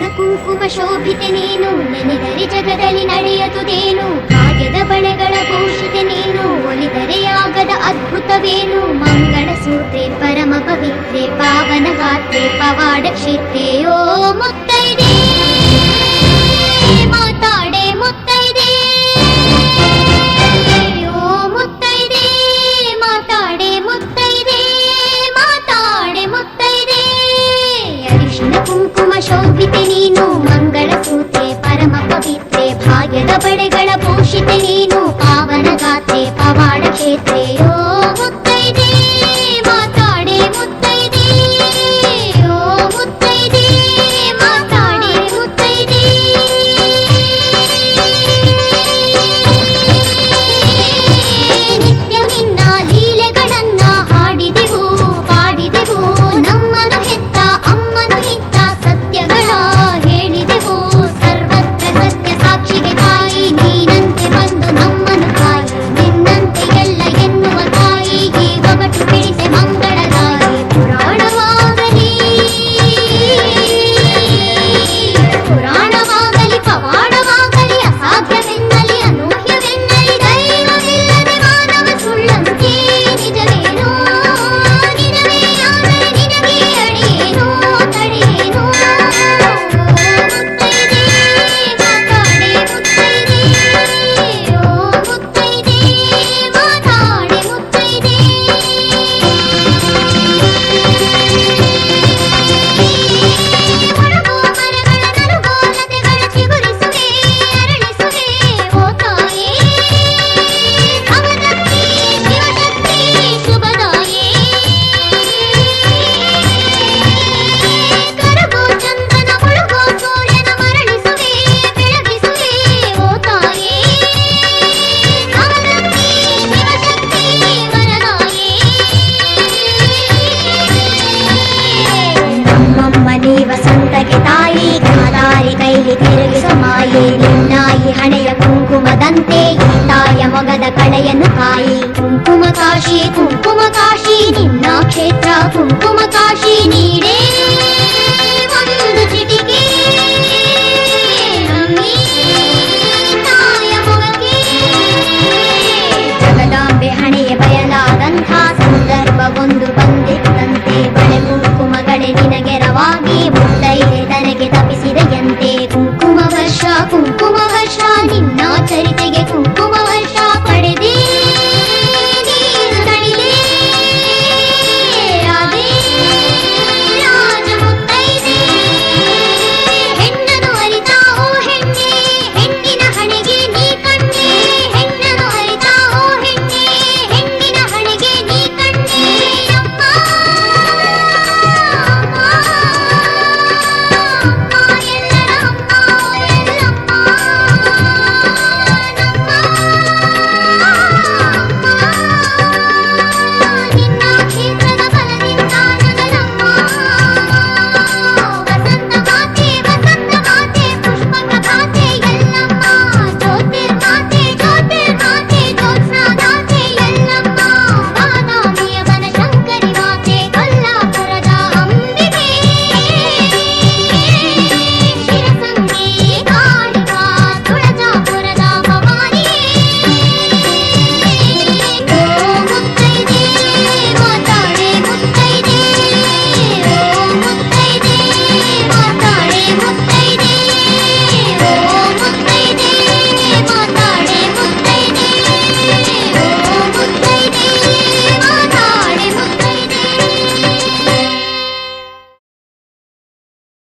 ಅರಿಶಿಣ ಕುಂಕುಮ ಶೋಭಿತೆ ನೀನು, ನೆನೆದರೆ ಜಗದಲ್ಲಿ ನಡೆಯದುದೇನು. ಭಾಗ್ಯದ ಬಳೆಗಳ ಭೂಷಿತೆ ನೀನು, ಒಲಿದರೆ ಆಗದ ಅದ್ಭುತವೇನು. ಮಂಗಳ ಸೂತ್ರೆ ಪರಮ ಪವಿತ್ರೆ, ಪಾವನ ಗಾತ್ರೆ ಪವಾಡ ಕ್ಷೇತ್ರೆ. ಓ ಮುತ್ತೈದೆ ಮಾತಾಡೆ ಮುತ್ತೈದೆ, ಓ ಮುತ್ತೈದೆ ಮಾತಾಡೆ ಮುತ್ತೈದೆ, ಮಾತಾಡೆ ಮುತ್ತೈದೆ. ಅರಿಶಿಣ ಕುಂಕುಮ ಶೋಭಿತೆ ನೀನು, ಮಂಗಳ ಸೂತ್ರೆ ಪರಮ ಪವಿತ್ರೆ, ಭಾಗ್ಯದ ಬಳೆಗಳ ಭೂಷಿತೆ ನೀನು, ಪಾವನ ಗಾತ್ರೆ ಪವಾಡ ಕ್ಷೇತ್ರ.